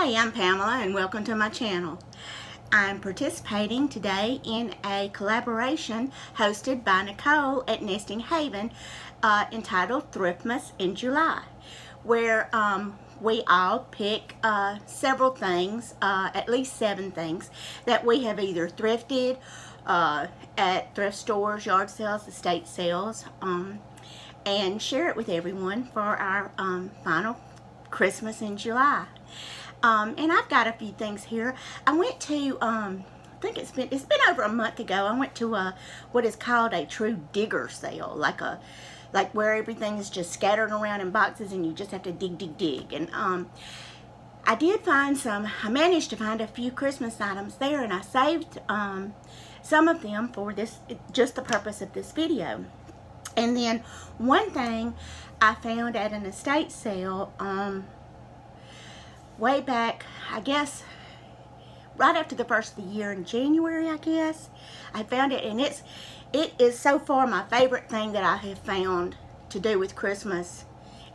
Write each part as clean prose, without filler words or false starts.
Hey, I'm Pamela and welcome to my channel. I'm participating today in a collaboration hosted by Nicole at Nesting Haven entitled Thriftmas in July, where we all pick several things, at least 7 things, that we have either thrifted at thrift stores, yard sales, estate sales, and share it with everyone for our final Christmas in July. And I've got a few things here. I went to, I think it's been over a month ago. I went to what is called a true digger sale, like where everything is just scattered around in boxes and you just have to dig. And I did find I managed to find a few Christmas items there, and I saved some of them for just the purpose of this video. And then one thing I found at an estate sale, way back, I guess, right after the first of the year in January, I guess, I found it, and it is so far my favorite thing that I have found to do with Christmas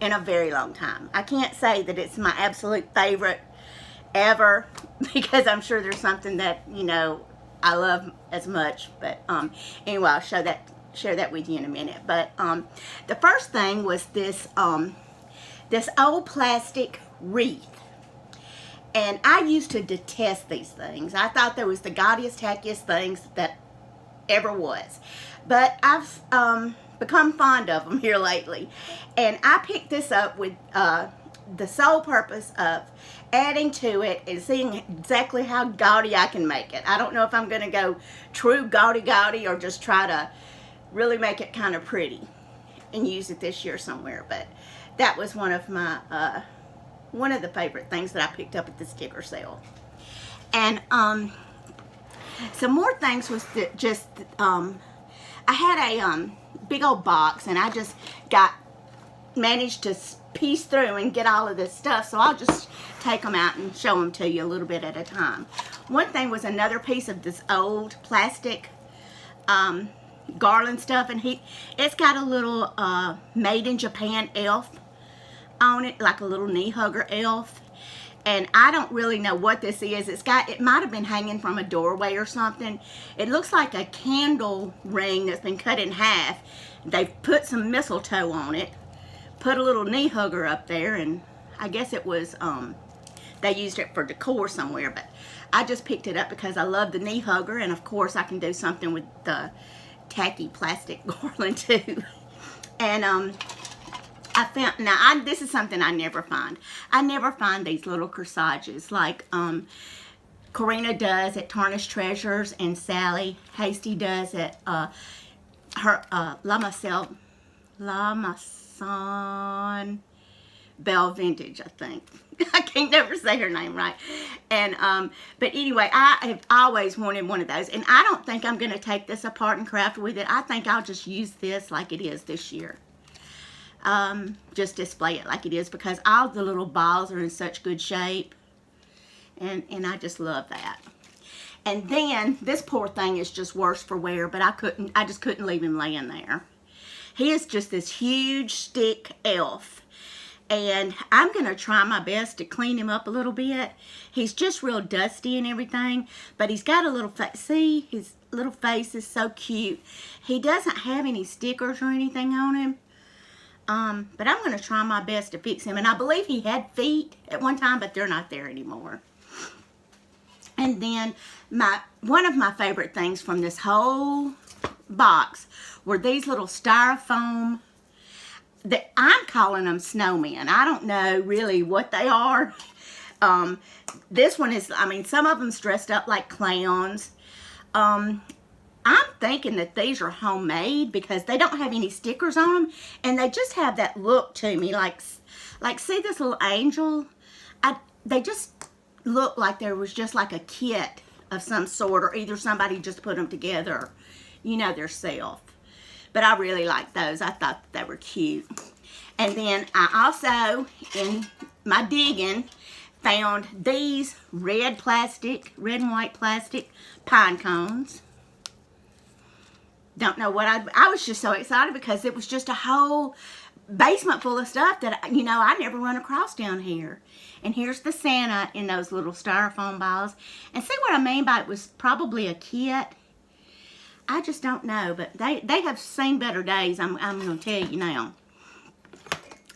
in a very long time. I can't say that it's my absolute favorite ever, because I'm sure there's something that, you know, I love as much, but anyway, I'll share that with you in a minute. But the first thing was this old plastic wreath. And I used to detest these things. I thought they was the gaudiest, tackiest things that ever was. But I've become fond of them here lately. And I picked this up with the sole purpose of adding to it and seeing exactly how gaudy I can make it. I don't know if I'm going to go true gaudy or just try to really make it kind of pretty and use it this year somewhere. But that was one of my one of the favorite things that I picked up at the sticker sale. And some more things was that I had a big old box, and I just managed to piece through and get all of this stuff, so I'll just take them out and show them to you a little bit at a time. One thing was another piece of this old plastic garland stuff, and it's got a little made in Japan elf on it, like a little knee hugger elf. And I don't really know what this is. It might have been hanging from a doorway or something. It looks like a candle ring that's been cut in half. They've put some mistletoe on it, put a little knee hugger up there, and I guess it was they used it for decor somewhere, but I just picked it up because I love the knee hugger, and of course I can do something with the tacky plastic garland too. And I found, this is something I never find. I never find these little corsages like Karina does at Tarnished Treasures, and Sally Hasty does at her La Maison Belle Vintage, I think. I can't never say her name right. And but anyway, I have always wanted one of those, and I don't think I'm going to take this apart and craft with it. I think I'll just use this like it is this year. Just display it like it is, because all the little balls are in such good shape, and I just love that. And then this poor thing is just worse for wear, but I just couldn't leave him laying there. He is just this huge stick elf, and I'm gonna try my best to clean him up a little bit. He's just real dusty and everything, but he's got a little face. See, his little face is so cute. He doesn't have any stickers or anything on him. But I'm going to try my best to fix him. And I believe he had feet at one time, but they're not there anymore. And then one of my favorite things from this whole box were these little styrofoam, I'm calling them snowmen. I don't know really what they are. This one is, I mean, some of them's dressed up like clowns. I'm thinking that these are homemade because they don't have any stickers on them, and they just have that look to me, like see this little angel? They just look like there was just like a kit of some sort, or either somebody just put them together, you know, theirself. But I really like those. I thought they were cute. And then I also, in my digging, found these red and white plastic pine cones. Don't know what I was just so excited because it was just a whole basement full of stuff that, you know, I never run across down here. And here's the Santa in those little styrofoam balls. And see what I mean by it was probably a kit? I just don't know, but they have seen better days, I'm going to tell you now.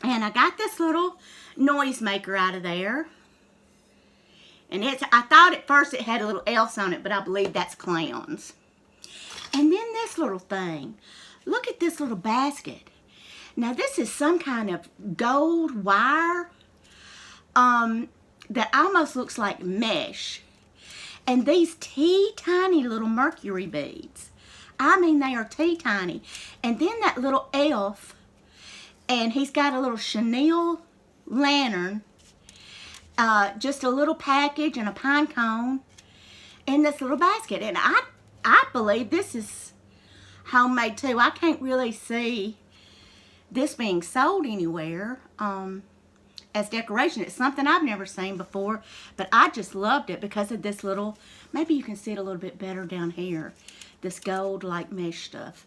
And I got this little noisemaker out of there. And I thought at first it had a little else on it, but I believe that's clowns. And then this little thing. Look at this little basket. Now this is some kind of gold wire that almost looks like mesh. And these teeny little Mercury beads. I mean, they are teeny. And then that little elf, and he's got a little chenille lantern, just a little package and a pine cone in this little basket. And I believe this is homemade too. I can't really see this being sold anywhere as decoration. It's something I've never seen before, but I just loved it because of this little, maybe you can see it a little bit better down here, this gold like mesh stuff.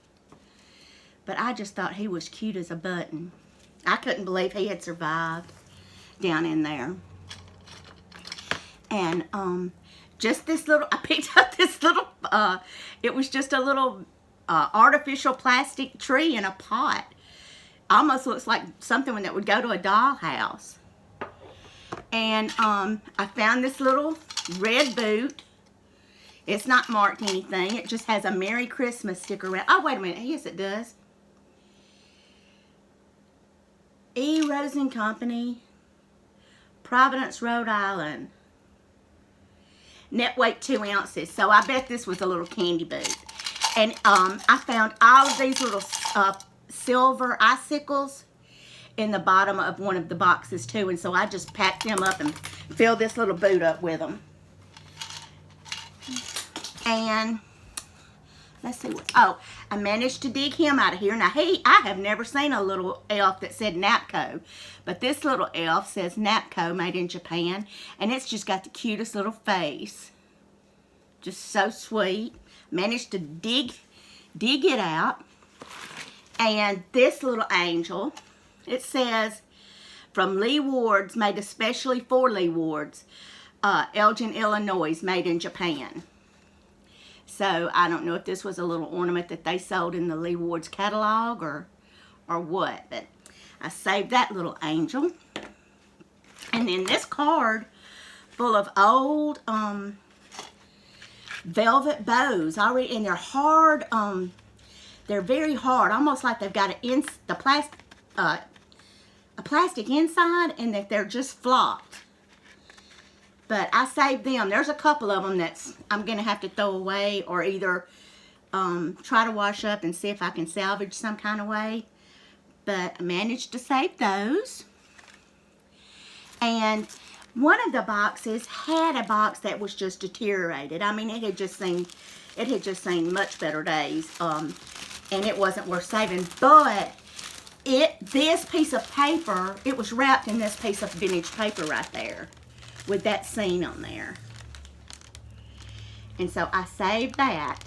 But I just thought he was cute as a button. I couldn't believe he had survived down in there. And just this little, I picked up this little, it was just a little artificial plastic tree in a pot. Almost looks like something that would go to a dollhouse. And I found this little red boot. It's not marked anything. It just has a Merry Christmas sticker around. Oh, wait a minute. Yes, it does. E. Rose & Company, Providence, Rhode Island. Net weight 2 ounces. So I bet this was a little candy boot. And I found all of these little silver icicles in the bottom of one of the boxes too, and so I just packed them up and filled this little boot up with them. And let's see what, oh, I managed to dig him out of here. Now I have never seen a little elf that said Napco, but this little elf says Napco, made in Japan, and it's just got the cutest little face. Just so sweet. Managed to dig it out. And this little angel, it says, from Lee Ward's, made especially for Lee Ward's, Elgin, Illinois, made in Japan. So I don't know if this was a little ornament that they sold in the Lee Ward's catalog or what, but I saved that little angel. And then this card full of old velvet bows already, and they're hard. They're very hard, almost like they've got a plastic inside, and that they're just flopped. But I saved them. There's a couple of them that I'm going to have to throw away, or either try to wash up and see if I can salvage some kind of way. But I managed to save those. And one of the boxes had a box that was just deteriorated. I mean, it had just seen much better days. And it wasn't worth saving, but this piece of paper, it was wrapped in this piece of vintage paper right there with that scene on there. And so I saved that.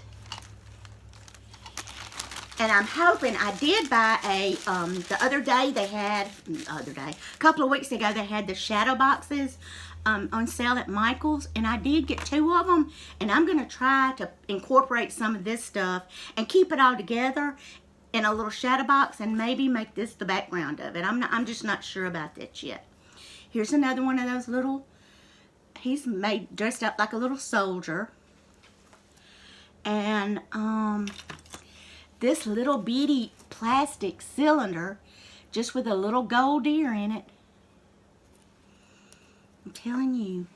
And I'm hoping, I did buy the other day they had, a couple of weeks ago they had the shadow boxes on sale at Michael's, and I did get 2 of them, and I'm going to try to incorporate some of this stuff and keep it all together in a little shadow box and maybe make this the background of it. I'm just not sure about that yet. Here's another one of those little, he's dressed up like a little soldier. And this little bitty plastic cylinder just with a little gold ear in it. I'm telling you.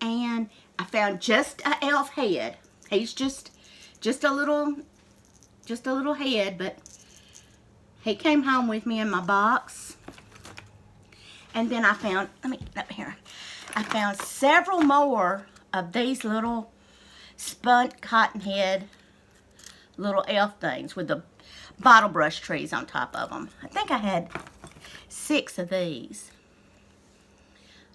And I found just an elf head. He's just a little head, but he came home with me in my box. And then I found, let me get up here. I found several more of these little spunt cotton head little elf things with the bottle brush trees on top of them. I think I had 6 of these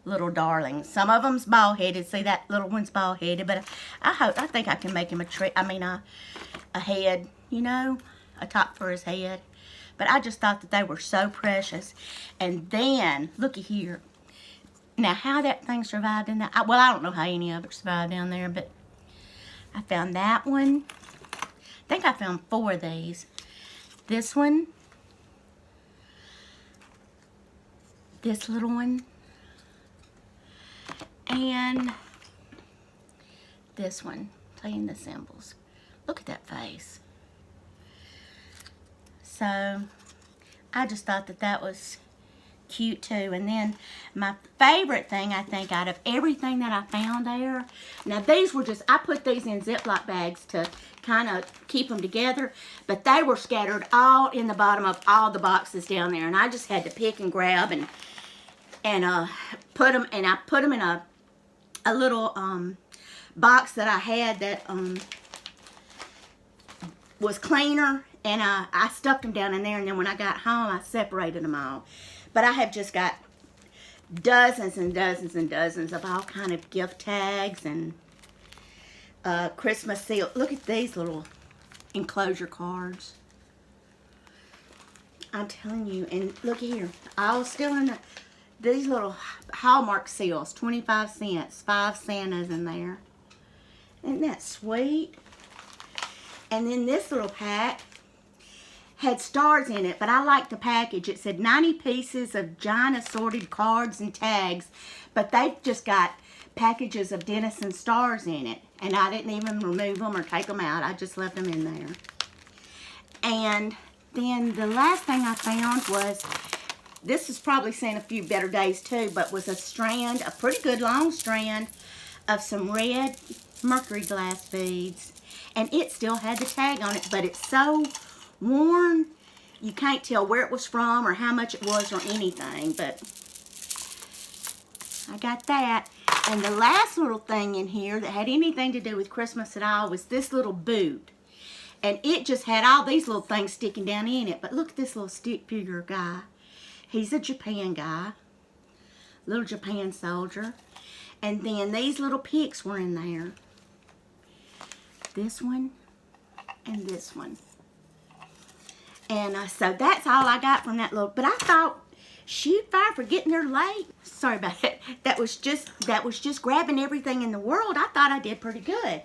little darlings. Some of them's bald-headed. See, that little one's bald-headed, but I think I can make him a head, you know, a top for his head. But I just thought that they were so precious. And then, looky here. Now, how that thing survived in that... Well, I don't know how any of it survived down there, but I found that one. I think I found 4 of these. This one. This little one. And this one. Playing the cymbals. Look at that face. So, I just thought that that was cute too. And then my favorite thing, I think, out of everything that I found there, now these were just, I put these in Ziploc bags to kind of keep them together, but they were scattered all in the bottom of all the boxes down there, and I just had to pick and grab and put them, and I put them in a little box that I had that was cleaner, and I stuffed them down in there, and then when I got home, I separated them all. But I have just got dozens and dozens and dozens of all kind of gift tags and Christmas seal. Look at these little enclosure cards. I'm telling you, and look here, all still in these little Hallmark seals, 25 cents, 5 Santas in there. Isn't that sweet? And then this little pack had stars in it, but I liked the package. It said 90 pieces of giant assorted cards and tags, but they've just got packages of Denison stars in it, and I didn't even remove them or take them out. I just left them in there. And then the last thing I found was, this has probably seen a few better days too, but was a strand, a pretty good long strand of some red Mercury glass beads, and it still had the tag on it, but it's so worn, you can't tell where it was from or how much it was or anything, but I got that. And the last little thing in here that had anything to do with Christmas at all was this little boot, and it just had all these little things sticking down in it. But look at this little stick figure guy. He's a Japan guy, little Japan soldier. And then these little picks were in there, this one and this one. And so that's all I got from that little, but I thought, shoot fire for getting there late. Sorry about it. That was just grabbing everything in the world. I thought I did pretty good.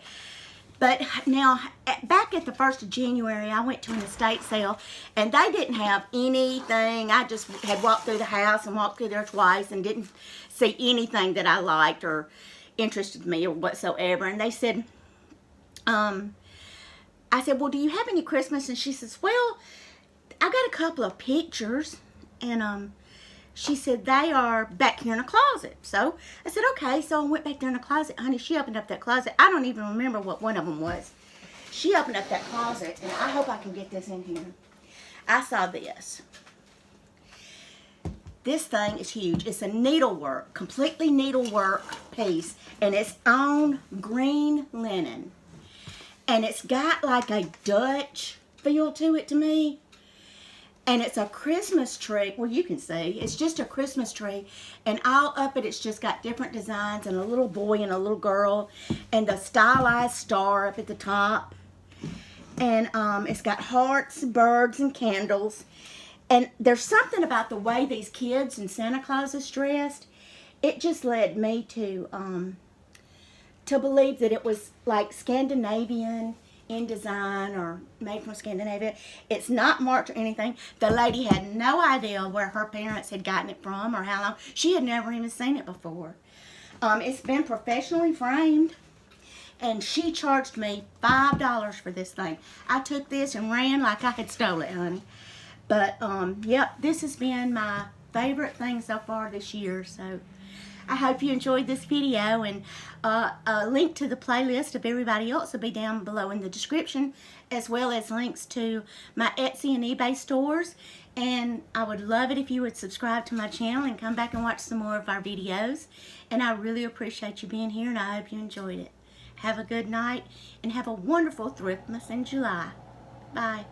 But now, back at the 1st of January, I went to an estate sale, and they didn't have anything. I just had walked through the house and walked through there twice and didn't see anything that I liked or interested me or whatsoever. And they said, I said, well, do you have any Christmas? And she says, well, I got a couple of pictures, and she said, they are back here in a closet. So I said, okay. So I went back there in the closet. Honey, she opened up that closet. I don't even remember what one of them was. She opened up that closet, and I hope I can get this in here. I saw this. This thing is huge. It's a needlework, completely needlework piece, and it's on green linen. And it's got like a Dutch feel to it to me. And it's a Christmas tree. Well, you can see. It's just a Christmas tree. And all up it, it's just got different designs and a little boy and a little girl. And the stylized star up at the top. And it's got hearts, birds, and candles. And there's something about the way these kids and Santa Claus is dressed. It just led me to believe that it was like Scandinavian in design or made from Scandinavia. It's not marked or anything. The lady had no idea where her parents had gotten it from or how long. She had never even seen it before. It's been professionally framed, and she charged me $5 for this thing. I took this and ran like I had stole it, honey. But, yep, this has been my favorite thing so far this year, so I hope you enjoyed this video, and a link to the playlist of everybody else will be down below in the description, as well as links to my Etsy and eBay stores. And I would love it if you would subscribe to my channel and come back and watch some more of our videos. And I really appreciate you being here, and I hope you enjoyed it. Have a good night, and have a wonderful Thriftmas in July. Bye.